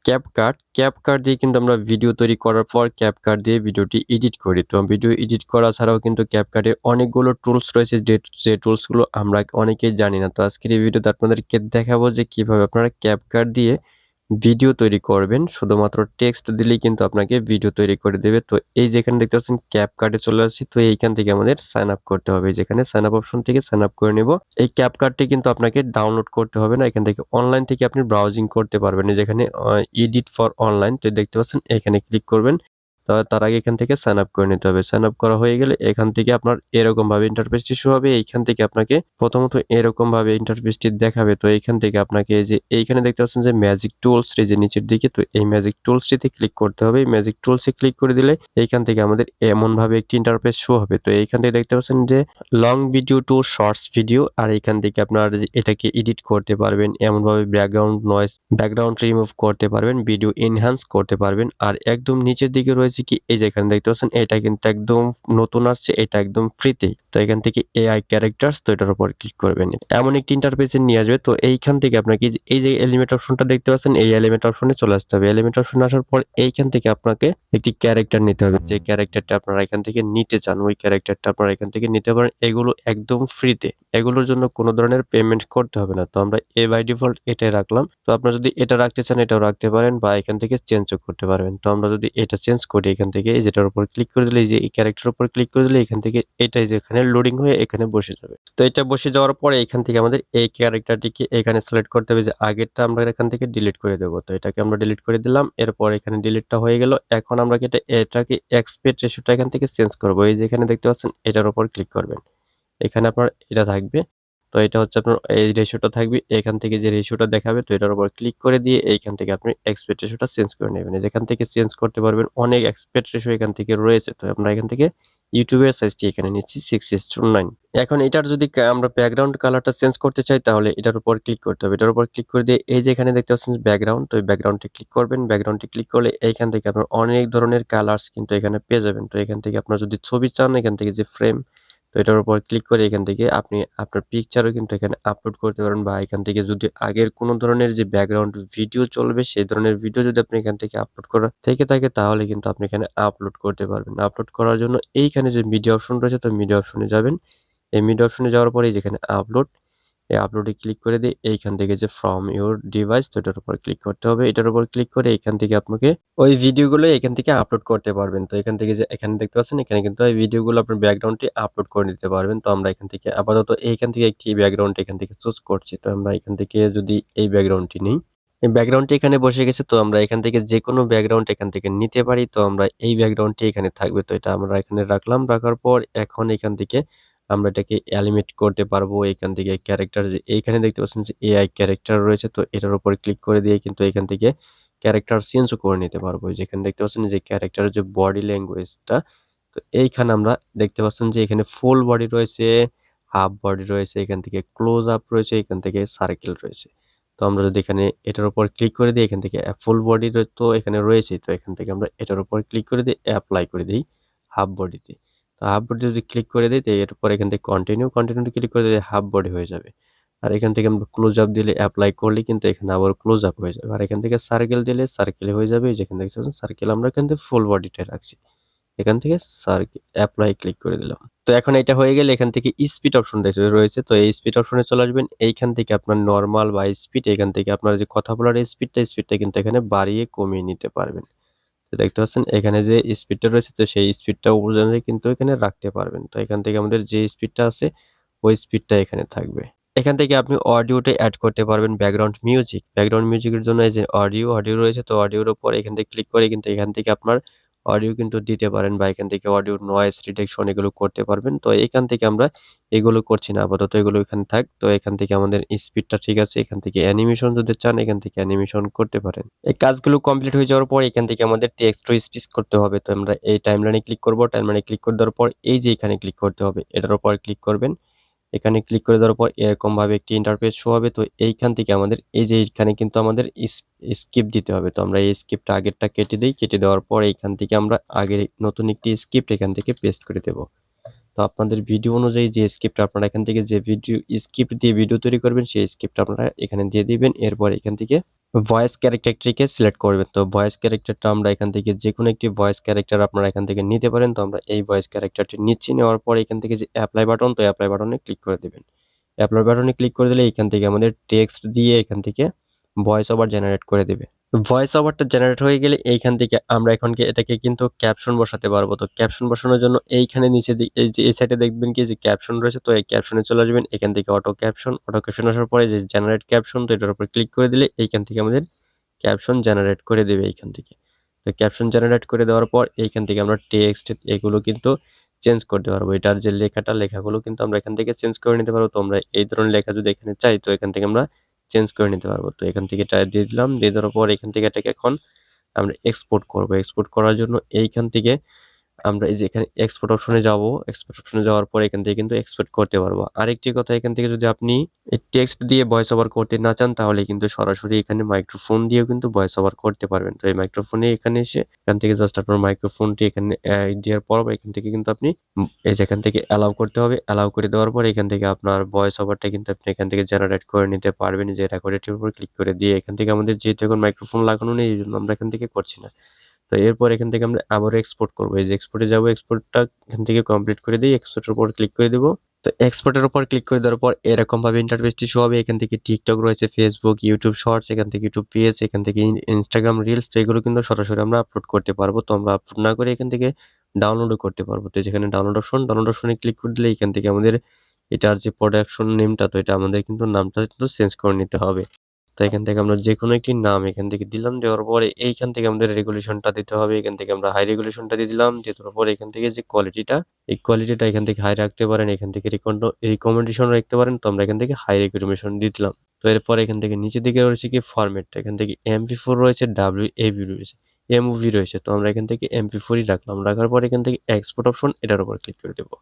CapCut দিয়ে কিন্তু আমরা ভিডিও তৈরি করার পর ক্যাপকাট দিয়ে ভিডিওটি এডিট করি। তো ভিডিও এডিট করা ছাড়াও কিন্তু ক্যাপকাটে অনেকগুলো টুলস রয়েছে যে টুলসগুলো আমরা অনেকেই জানি না। তো আজকের এই ভিডিওতে আপনাদেরকে দেখাবো যে কিভাবে আপনারা ক্যাপকাট দিয়ে ভিডিও তৈরি করবেন। শুধুমাত্র টেক্সট দিলেই কিন্তু আপনাকে ভিডিও তৈরি করে দেবে। তো এই যেখানে দেখতে পাচ্ছেন ক্যাপকাটে চলে আসছি। তো এইখান থেকে আমাদের সাইন আপ করতে হবে। যেখানে সাইন আপ অপশন থেকে সাইন আপ করে নেব। এই ক্যাপকাটটি কিন্তু আপনাকে ডাউনলোড করতে হবে না। এখান থেকে অনলাইন থেকে আপনি ব্রাউজিং করতে পারবেন। যেখানে এডিট ফর অনলাইন তো দেখতে পাচ্ছেন এখানে ক্লিক করবেন। তার আগে এখান থেকে সাইন আপ করে নিতে হবে। সাইন আপ করা হয়ে গেলে এখান থেকে আপনার এরকম ভাবে ইন্টারফেসটি শো হবে। এইখান থেকে আপনাকে প্রথমত এরকম ভাবে ইন্টারফেসটি দেখাবে। তো এইখান থেকে আপনাকে এই যে এইখানে দেখতে পাচ্ছেন যে ম্যাজিক টুলস এই যে নিচের দিকে, তো এই ম্যাজিক টুলসটিতে ক্লিক করতে হবে। এই ম্যাজিক টুলসে ক্লিক করে দিলে এইখান থেকে আমাদের এমন ভাবে একটি ইন্টারফেস শো হবে। তো এইখান থেকে দেখতে পাচ্ছেন যে long video to shorts video, আর এইখান থেকে আপনার এটাকে এডিট করতে পারবেন, এমনভাবে ব্যাকগ্রাউন্ড রিমুভ করতে পারবেন, ভিডিও এনহ্যান্স করতে পারবেন। আর একদম নিচের দিকে রয়েছে কি এই যে এখানে দেখতে পাচ্ছেন এটা কিন্তু একদম নতুন আসছে, এটা একদম ফ্রিতে। তো এখান থেকে এআই ক্যারেক্টার্স, তো এটার উপর ক্লিক করবেন, এমন একটি ইন্টারফেসে নিয়ে আসবে। তো এইখান থেকে আপনাকে এই যে এলিমেন্ট অপশনটা দেখতে পাচ্ছেন, এই এলিমেন্ট অপশনে চলে আসতে হবে। এলিমেন্ট অপশনে আসার পর এইখান থেকে আপনাকে একটি ক্যারেক্টার নিতে হবে। যে ক্যারেক্টারটা আপনারা এখান থেকে নিতে চান ওই ক্যারেক্টারটা আপনারা এখান থেকে নিতে পারেন। এগুলো একদম ফ্রিতে, এগুলোর জন্য কোনো ধরনের পেমেন্ট করতে হবে না। তো আমরা বাই ডিফল্ট এটাই রাখলাম। তো আপনারা যদি এটা রাখতে চান এটাও রাখতে পারেন বা এখান থেকে চেঞ্জও করতে পারবেন। তো আমরা যদি এটা চেঞ্জ করি এখান থেকে যেটার উপর ক্লিক করে দিলে, যে এই ক্যারেক্টার উপর ক্লিক করে দিলে এখান থেকে এটাই যেখানে লোডিং হয়ে এখানে বসে যাবে। তো এটা বসে যাওয়ার পরে এখান থেকে আমাদের এই ক্যারেক্টারটিকে এখানে সিলেক্ট করতে হবে। যে আগেরটা আমরা এখান থেকে ডিলিট করে দেবো। তো এটাকে আমরা ডিলিট করে দিলাম। এরপর এখানে ডিলিটটা হয়ে গেল। এখন আমরা এটাকে এক্সপেক্ট রেশিওটা এখান থেকে চেঞ্জ করবো। এই যেখানে দেখতে পাচ্ছেন এটার উপর ক্লিক করবেন। এখানে আপনার এটা থাকবে। তো এটা হচ্ছে আপনার এই রেশিওটা থাকবে। এখান থেকে যে রেশিওটা দেখাবে তো এটার উপর ক্লিক করে দিয়ে এইখান থেকে আপনি এক্সপেক্ট রেশিওটা চেঞ্জ করে নেবেন। যেখান থেকে চেঞ্জ করতে পারবেন, অনেক এক্সপেক্ট রেশিও এখান থেকে রয়েছে। তো আমরা এখান থেকে ইউটিউবের সাইজটি এখানে নিচ্ছি 6:9। এখন এটার যদি আমরা ব্যাকগ্রাউন্ড কালারটা চেঞ্জ করতে চাই তাহলে এটার উপর ক্লিক করতে হবে। এটার উপর ক্লিক করে দিয়ে এই যে এখানে দেখতে পাচ্ছেন ব্যাকগ্রাউন্ড, তো এই ব্যাকগ্রাউন্ডে ক্লিক করবেন। ব্যাকগ্রাউন্ডে ক্লিক করলে এইখান থেকে আপনার অনেক ধরনের কালার্স কিন্তু এখানে পেয়ে যাবেন। তো এখান থেকে আপনার যদি ছবি চান এখান থেকে যে ফ্রেম, তো এটার উপর ক্লিক করে এখান থেকে আপনি আপনার পিকচারও কিন্তু এখানে আপলোড করতে পারেন, বা এখান থেকে যদি আগের কোনো ধরনের যে ব্যাকগ্রাউন্ড ভিডিও চলবে সেই ধরনের ভিডিও যদি আপনি এখান থেকে আপলোড করা থেকে থাকে তাহলে কিন্তু আপনি এখানে আপলোড করতে পারবেন। আপলোড করার জন্য এইখানে যে মিডিয়া অপশন রয়েছে তো মিডিয়া অপশনে যাবেন। এই মিডিয়া অপশনে যাওয়ার পরে যেখানে আপলোড, এই আপলোডে ক্লিক করে দিয়ে এইখান থেকে যে ফ্রম ইউর ডিভাইস তো এটার উপর ক্লিক করতে হবে। এটার উপর ক্লিক করে এখান থেকে আপনাকে ওই ভিডিওগুলো এখান থেকে আপলোড করতে পারবেন। তো এখান থেকে যে এখানে দেখতে পাচ্ছেন এখানে কিন্তু এই ভিডিওগুলো আপনার ব্যাকগ্রাউন্ডটি আপলোড করে নিতে পারবেন। তো আমরা এখান থেকে আপাতত এইখান থেকে একটি ব্যাকগ্রাউন্ড এখান থেকে চুজ করছি। তো আমরা এখান থেকে যদি এই ব্যাকগ্রাউন্ডটি নিই, এই ব্যাকগ্রাউন্ডটি এখানে বসে গেছে। তো আমরা এখান থেকে যেকোনো ব্যাকগ্রাউন্ড এখান থেকে নিতে পারি। তো আমরা এই ব্যাকগ্রাউন্ডটি এখানে থাকবে। তো এটা আমরা এখানে রাখলাম। রাখার পর এখন এখান থেকে আমরা এটাকে অ্যানিমেট করতে পারবো। এখান থেকে ক্যারেক্টার যে এইখানে দেখতে পাচ্ছেন যে এআই ক্যারেক্টার রয়েছে, তো এটার উপর ক্লিক করে দিয়ে কিন্তু এখান থেকে ক্যারেক্টার চেঞ্জও করে নিতে পারবো। যেখানে দেখতে পাচ্ছেন যে ক্যারেক্টারের যে বডি ল্যাঙ্গুয়েজটা, তো এইখানে আমরা দেখতে পাচ্ছেন যে এখানে ফুল বডি রয়েছে, হাফ বডি রয়েছে, এখান থেকে ক্লোজ আপ রয়েছে, এখান থেকে সার্কেল রয়েছে। তো আমরা যদি এখানে এটার উপর ক্লিক করে দিই এখান থেকে ফুল বডি তো এখানে রয়েছে। তো এখান থেকে আমরা এটার উপর ক্লিক করে দিয়ে অ্যাপ্লাই করে দিই হাফ বডিতে। তো হাফ বডি যদি ক্লিক করে দিই তো এরপর এখান থেকে কন্টিনিউ ক্লিক করে দিলে হাফ বডি হয়ে যাবে। আর এখান থেকে আমরা ক্লোজ আপ দিলে অ্যাপ্লাই করলে কিন্তু এখানে আবার ক্লোজ আপ হয়ে যাবে। আর এখান থেকে সার্কেল দিলে সার্কেল হয়ে যাবে। যেখানে দেখতে পাচ্ছেন সার্কেল আমরা এখান থেকে ফুল বডিটা রাখছি। এখান থেকে অ্যাপ্লাই ক্লিক করে দিলাম। তো এখন এটা হয়ে গেলে এখান থেকে স্পিড অপশন রয়েছে। তো এই স্পিড অপশনে চলে আসবেন। এইখান থেকে আপনার নরমাল বা স্পিড, এখান থেকে আপনার যে কথা বলার স্পিডটা কিন্তু এখানে বাড়িয়ে কমিয়ে নিতে পারবেন। তো দেখতে পাচ্ছেন এখানে যে স্পিডটা রয়েছে তো সেই স্পিডটা অনুযায়ী কিন্তু এখানে রাখতে পারবেন। তো এখান থেকে আমাদের যে স্পিডটা আছে ওই স্পিডটা এখানে থাকবে। এখান থেকে আপনি অডিওটা এড করতে পারবেন, ব্যাকগ্রাউন্ড মিউজিকের জন্য এই যে অডিও রয়েছে। তো অডিওর উপর এখান থেকে ক্লিক করে কিন্তু এখান থেকে আপনার অডিও কিন্তু দিতে পারেন, বা এখান থেকে অডিও নয়েজ রিডাকশন এগুলো করতে পারবেন। তো এখান থেকে আমরা এগুলো করছি না, আপাতত এগুলো এখানে থাক। তো এখান থেকে আমাদের স্পিডটা ঠিক আছে। এখান থেকে অ্যানিমেশন যদি চান এখান থেকে অ্যানিমেশন করতে পারেন। এই কাজগুলো কমপ্লিট হয়ে যাওয়ার পর এখান থেকে আমাদের টেক্সট টু স্পিচ করতে হবে। তো আমরা এই টাইমলাইনে ক্লিক করব। টাইমলাইনে ক্লিক করে দেওয়ার পর এই যে এখানে ক্লিক করতে হবে, এটার উপর ক্লিক করবেন। এখানে ক্লিক করে দেওয়ার পর এরকম ভাবে একটি ইন্টারফেস শো হবে। তো এইখান থেকে আমাদের এই যে এইখানে কিন্তু আমাদের স্কিপ দিতে হবে। তো আমরা এই স্কিপটা আগেরটা কেটে দেই। কেটে দেওয়ার পর এইখান থেকে আমরা আগের নতুন একটি স্ক্রিপ্ট এখান থেকে পেস্ট করে দেব। তো আপনাদের ভিডিও অনুযায়ী যে স্ক্রিপ্ট আপনারা এখান থেকে যে ভিডিও স্ক্রিপ্ট দিয়ে ভিডিও তৈরি করবেন সেই স্ক্রিপ্ট আপনারা এখানে দিয়ে দিবেন। এরপর এখান থেকে ভয়েস ক্যারেক্টারটিকে সিলেক্ট করবেন। তো ভয়েস ক্যারেক্টারটা আমরা এখান থেকে যেকোনো একটি ভয়েস ক্যারেক্টার আপনারা এখান থেকে নিতে পারেন। তো আমরা এই ভয়েস ক্যারেক্টারটি নিচ্ছি। নেওয়ার পর এখান থেকে যে এপ্লাই বাটন, তো এপ্লাই বাটনে ক্লিক করে দিবেন। এপ্লাই বাটনে ক্লিক করে দিলে এখান থেকে আমাদের টেক্সট দিয়ে এখান থেকে ভয়েস ওভার জেনারেট করে দিবে। ভয়েস ওভারটা জেনারেট হয়ে গেলে এইখান থেকে আমরা এটাকে কিন্তু ক্যাপশন বসাতে পারবো। তো ক্যাপশন বসানোর জন্য এইখানে নিচে এই যে এই সাইডে দেখবেন কি যে ক্যাপশন রয়েছে, তো এই ক্যাপশনে চলে আসবেন। এখান থেকে অটো ক্যাপশন আসার পরে যে জেনারেট ক্যাপশন, তো এটার উপর ক্লিক করে দিলে এইখান থেকে আমাদের ক্যাপশন জেনারেট করে দেবে এইখান থেকে। তো ক্যাপশন জেনারেট করে দেওয়ার পর এইখান থেকে আমরা টেক্সট এগুলো কিন্তু চেঞ্জ করতে পারবো। এটার যে লেখাগুলো কিন্তু আমরা এখান থেকে চেঞ্জ করে নিতে পারবো। তো আমরা এই ধরনের লেখা যদি এখানে চাই তো এখান থেকে আমরা চেঞ্জ করে নিতে পারবো। তো এখান থেকে এটা দিয়ে দিলাম। দিয়ে দেওয়ার পর এখান থেকে এটাকে এখন আমরা এক্সপোর্ট করব। এক্সপোর্ট করার জন্য এইখান থেকে আমরা এই যে এখানে এক্সপোর্ট অপশনে যাব। এক্সপোর্ট অপশনে যাওয়ার পর এখান থেকে কিন্তু এক্সপোর্ট করতে পারবো। আরেকটি কথা, এখান থেকে যদি আপনি এই টেক্সট দিয়ে ভয়েস ওভার করতে না চান তাহলে কিন্তু সরাসরি এখানে মাইক্রোফোন দিয়েও কিন্তু ভয়েস ওভার করতে পারবেন। তো এই মাইক্রোফোনে এখানে এসে এখান থেকে জাস্ট আপনার মাইক্রোফোনটি এখানে দেওয়ার পর এখান থেকে কিন্তু আপনি এই যে এখান থেকে অ্যালাউ করতে হবে। অ্যালাউ করে দেওয়ার পর এখান থেকে আপনার ভয়েস ওভারটা কিন্তু আপনি এখান থেকে জেনারেট করে নিতে পারবেন। যে রেকর্ডের উপর ক্লিক করে দিয়ে এখান থেকে আমাদের যেহেতু এখন মাইক্রোফোন লাগানো নেই এই জন্য আমরা এখান থেকে করছি না। তো এরপর এখান থেকে আমরা আবারও এক্সপোর্ট করব। এই যে এক্সপোর্টে যাব, এক্সপোর্টটা এখান থেকে কমপ্লিট করে দিয়ে এক্সপোর্টের উপর ক্লিক করে দেব। তো এক্সপোর্টের উপর ক্লিক করে দেওয়ার পর এরকম ভাবে ইন্টারফেসটি শো হবে। এখান থেকে টিকটক রয়েছে, ফেসবুক, ইউটিউব শর্টস, এখান থেকে ইউটিউব পেজ, এখান থেকে ইনস্টাগ্রাম রিলস, তো এগুলো কিন্তু সরাসরি আমরা আপলোড করতে পারবো। তো আমরা আপলোড না করে এখান থেকে ডাউনলোডও করতে পারবো। তো যেখানে ডাউনলোড অপশনে ক্লিক করে দিলে এখান থেকে আমাদের এটার যে প্রোডাকশন নেমটা, তো এটা আমাদের কিন্তু নামটা কিন্তু চেঞ্জ করে নিতে হবে। তো এখান থেকে আমরা যেকোনো একটি নাম এখান থেকে দিলাম। দেওয়ার পরে এইখান থেকে আমাদের রেগুলেশনটা দিতে হবে। এখান থেকে আমরা হাই রেগুলেশনটা দিয়ে দিলাম। দিয়ে দেওয়ার পরে এখান থেকে যে কোয়ালিটিটা, এই কোয়ালিটিটা এখান থেকে হাই রাখতে পারেন, এখান থেকে রিকমেন্ডেশন রাখতে পারেন। তো আমরা এখান থেকে হাই রেকমেন্ডেশন দিয়ে দিলাম। তো এরপর এখান থেকে নিচের দিকে রয়েছে কি ফরম্যাটটা, এখান থেকে MP4 রয়েছে, WAV রয়েছে, MOV রয়েছে। তো আমরা এখান থেকে MP4ই রাখলাম। রাখার পর এখান থেকে এক্সপোর্ট অপশন এটার উপর ক্লিক করে দেবো।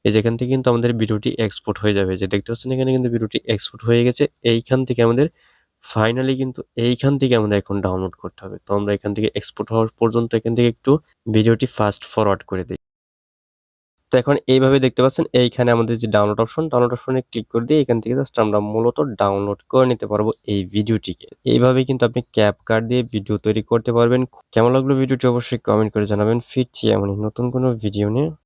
এই যে এখান থেকে কিন্তু আমাদের ভিডিওটি এক্সপোর্ট হয়ে যাবে। যে দেখতে পাচ্ছেন এখানে কিন্তু ভিডিওটি এক্সপোর্ট হয়ে গেছে। এইখান থেকে আমাদের ফাইনালি কিন্তু এইখান থেকে আমাদের এখন ডাউনলোড করতে হবে। তো আমরা এখান থেকে এক্সপোর্ট হওয়ার পর্যন্ত এখান থেকে একটু ভিডিওটি ফাস্ট ফরওয়ার্ড করে দেই। তো এখন এইভাবে দেখতে পাচ্ছেন এইখানে আমাদের যে ডাউনলোড অপশনে ক্লিক করে দিয়ে এখান থেকে জাস্ট আমরা মূলত ডাউনলোড করে নিতে পারবো এই ভিডিওটিকে। এইভাবে কিন্তু আপনি ক্যাপকাট দিয়ে ভিডিও তৈরি করতে পারবেন। কেমন লাগলো ভিডিওটি অবশ্যই কমেন্ট করে জানাবেন। ফিরছি এমনই নতুন কোনো ভিডিও নিয়ে।